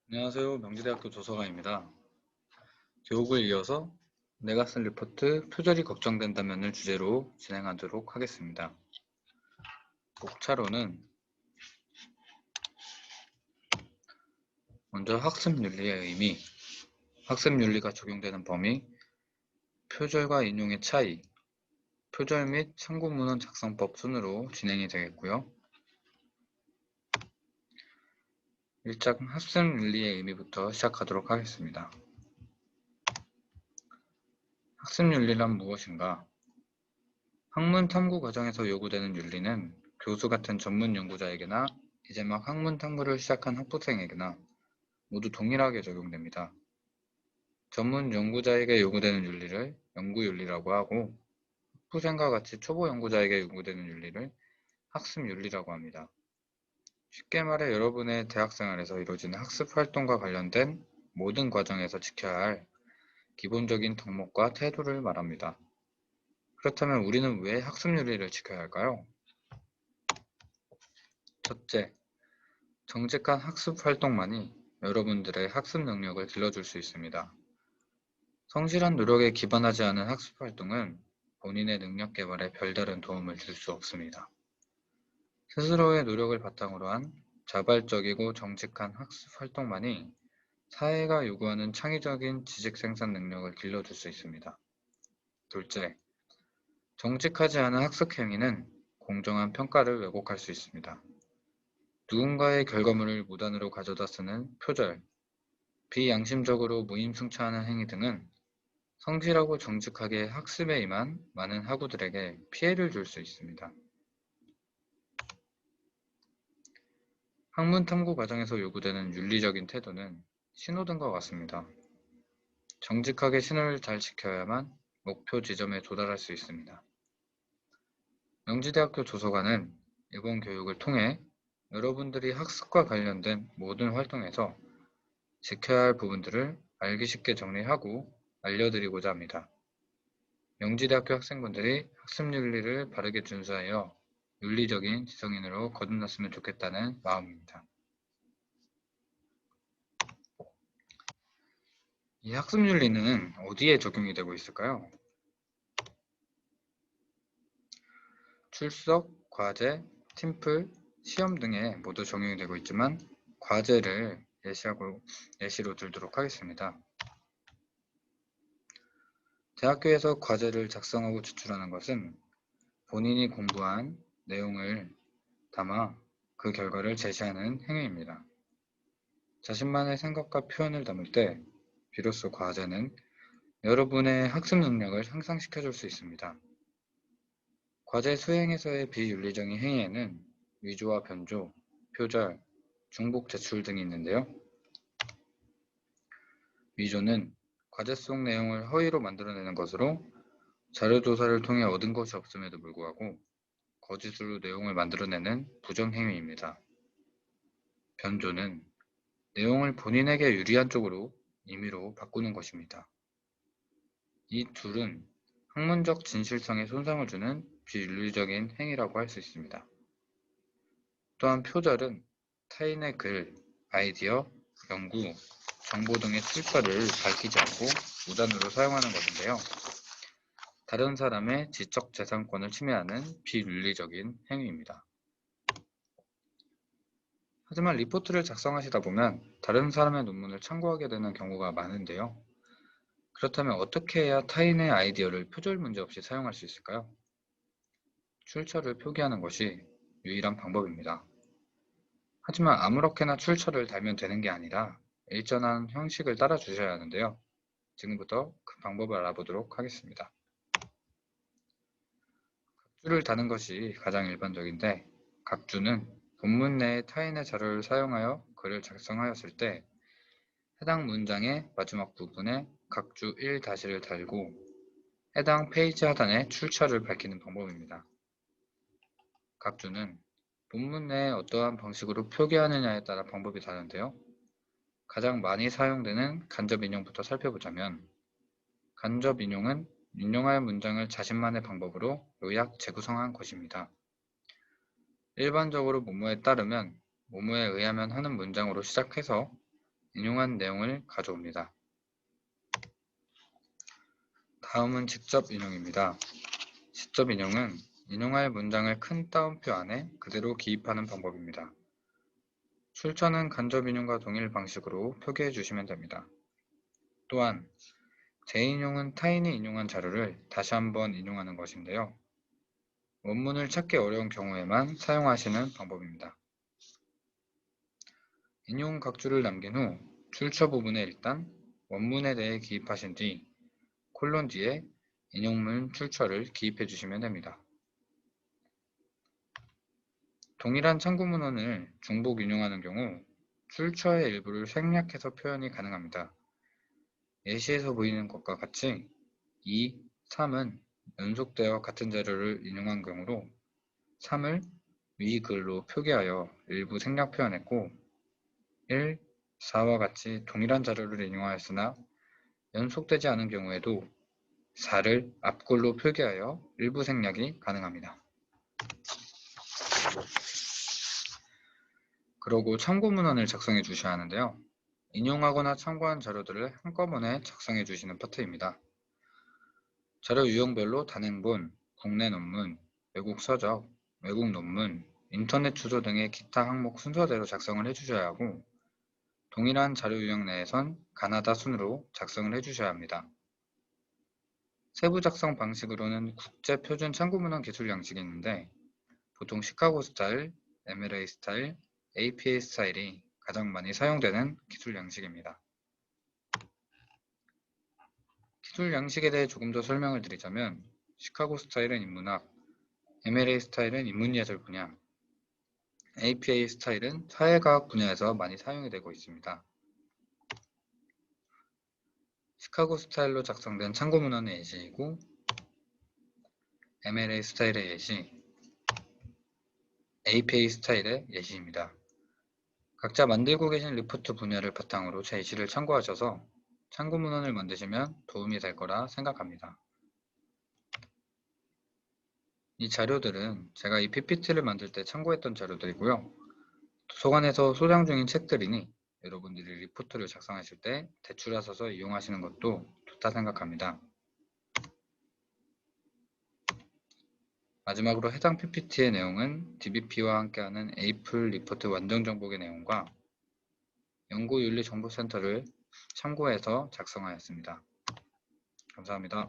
안녕하세요. 명지대학교 조서관입니다. 교육을 이어서 내가 쓴 리포트 표절이 걱정된다면을 주제로 진행하도록 하겠습니다. 목차로는 먼저 학습윤리의 의미, 학습윤리가 적용되는 범위, 표절과 인용의 차이, 표절 및 참고문헌 작성법 순으로 진행이 되겠고요. 1장 학습윤리의 의미부터 시작하도록 하겠습니다. 학습윤리란 무엇인가? 학문 탐구 과정에서 요구되는 윤리는 교수 같은 전문 연구자에게나 이제 막 학문 탐구를 시작한 학부생에게나 모두 동일하게 적용됩니다. 전문 연구자에게 요구되는 윤리를 연구윤리라고 하고 학부생과 같이 초보 연구자에게 요구되는 윤리를 학습윤리라고 합니다. 쉽게 말해 여러분의 대학생활에서 이루어지는 학습활동과 관련된 모든 과정에서 지켜야 할 기본적인 덕목과 태도를 말합니다. 그렇다면 우리는 왜 학습윤리를 지켜야 할까요? 첫째, 정직한 학습활동만이 여러분들의 학습 능력을 길러줄 수 있습니다. 성실한 노력에 기반하지 않은 학습활동은 본인의 능력 개발에 별다른 도움을 줄 수 없습니다. 스스로의 노력을 바탕으로 한 자발적이고 정직한 학습활동만이 사회가 요구하는 창의적인 지식 생산 능력을 길러줄 수 있습니다. 둘째, 정직하지 않은 학습 행위는 공정한 평가를 왜곡할 수 있습니다. 누군가의 결과물을 무단으로 가져다 쓰는 표절, 비양심적으로 무임승차하는 행위 등은 성실하고 정직하게 학습에 임한 많은 학우들에게 피해를 줄 수 있습니다. 학문 탐구 과정에서 요구되는 윤리적인 태도는 신호등과 같습니다. 정직하게 신호를 잘 지켜야만 목표 지점에 도달할 수 있습니다. 명지대학교 조서관은 이번 교육을 통해 여러분들이 학습과 관련된 모든 활동에서 지켜야 할 부분들을 알기 쉽게 정리하고 알려드리고자 합니다. 명지대학교 학생분들이 학습윤리를 바르게 준수하여 윤리적인 지성인으로 거듭났으면 좋겠다는 마음입니다. 이 학습윤리는 어디에 적용이 되고 있을까요? 출석, 과제, 팀플, 시험 등에 모두 적용이 되고 있지만 과제를 예시로 들도록 하겠습니다. 대학교에서 과제를 작성하고 제출하는 것은 본인이 공부한 내용을 담아 그 결과를 제시하는 행위입니다. 자신만의 생각과 표현을 담을 때 비로소 과제는 여러분의 학습 능력을 향상시켜 줄 수 있습니다. 과제 수행에서의 비윤리적인 행위에는 위조와 변조, 표절, 중복 제출 등이 있는데요. 위조는 과제 속 내용을 허위로 만들어내는 것으로 자료조사를 통해 얻은 것이 없음에도 불구하고 거짓으로 내용을 만들어내는 부정행위입니다. 변조는 내용을 본인에게 유리한 쪽으로 임의로 바꾸는 것입니다. 이 둘은 학문적 진실성에 손상을 주는 비윤리적인 행위라고 할 수 있습니다. 또한 표절은 타인의 글, 아이디어, 연구, 정보 등의 출처를 밝히지 않고 무단으로 사용하는 것인데요. 다른 사람의 지적 재산권을 침해하는 비윤리적인 행위입니다. 하지만 리포트를 작성하시다 보면 다른 사람의 논문을 참고하게 되는 경우가 많은데요. 그렇다면 어떻게 해야 타인의 아이디어를 표절 문제 없이 사용할 수 있을까요? 출처를 표기하는 것이 유일한 방법입니다. 하지만 아무렇게나 출처를 달면 되는 게 아니라 일정한 형식을 따라 주셔야 하는데요. 지금부터 그 방법을 알아보도록 하겠습니다. 각주를 다는 것이 가장 일반적인데 각주는 본문 내에 타인의 자료를 사용하여 글을 작성하였을 때 해당 문장의 마지막 부분에 각주 1-를 달고 해당 페이지 하단에 출처를 밝히는 방법입니다. 각주는 본문 내에 어떠한 방식으로 표기하느냐에 따라 방법이 다른데요. 가장 많이 사용되는 간접 인용부터 살펴보자면 간접 인용은 인용할 문장을 자신만의 방법으로 요약, 재구성한 것입니다. 일반적으로 뭐뭐에 따르면 뭐뭐에 의하면 하는 문장으로 시작해서 인용한 내용을 가져옵니다. 다음은 직접 인용입니다. 직접 인용은 인용할 문장을 큰 따옴표 안에 그대로 기입하는 방법입니다. 출처는 간접 인용과 동일 방식으로 표기해 주시면 됩니다. 또한 재인용은 타인이 인용한 자료를 다시 한번 인용하는 것인데요. 원문을 찾기 어려운 경우에만 사용하시는 방법입니다. 인용 각주를 남긴 후 출처 부분에 일단 원문에 대해 기입하신 뒤 콜론 뒤에 인용문 출처를 기입해 주시면 됩니다. 동일한 참고문헌을 중복 인용하는 경우 출처의 일부를 생략해서 표현이 가능합니다. 예시에서 보이는 것과 같이 2, 3은 연속되어 같은 자료를 인용한 경우로 3을 위 글로 표기하여 일부 생략 표현했고 1, 4와 같이 동일한 자료를 인용하였으나 연속되지 않은 경우에도 4를 앞글로 표기하여 일부 생략이 가능합니다. 그러고 참고문헌을 작성해 주셔야 하는데요. 인용하거나 참고한 자료들을 한꺼번에 작성해 주시는 파트입니다. 자료 유형별로 단행본, 국내 논문, 외국 서적, 외국 논문, 인터넷 주소 등의 기타 항목 순서대로 작성을 해주셔야 하고 동일한 자료 유형 내에선 가나다 순으로 작성을 해주셔야 합니다. 세부 작성 방식으로는 국제 표준 참고문헌 기술 양식이 있는데 보통 시카고 스타일, MLA 스타일, APA 스타일이 가장 많이 사용되는 기술 양식입니다. 기술 양식에 대해 조금 더 설명을 드리자면 시카고 스타일은 인문학, MLA 스타일은 인문예술 분야, APA 스타일은 사회과학 분야에서 많이 사용이 되고 있습니다. 시카고 스타일로 작성된 참고문헌의 예시이고 MLA 스타일의 예시, APA 스타일의 예시입니다. 각자 만들고 계신 리포트 분야를 바탕으로 제 예시를 참고하셔서 참고문헌을 만드시면 도움이 될 거라 생각합니다. 이 자료들은 제가 이 PPT를 만들 때 참고했던 자료들이고요. 도서관에서 소장 중인 책들이니 여러분들이 리포트를 작성하실 때 대출하셔서 이용하시는 것도 좋다 생각합니다. 마지막으로 해당 PPT의 내용은 DBP와 함께하는 에이플 리포트 완전 정복의 내용과 연구윤리정보센터를 참고해서 작성하였습니다. 감사합니다.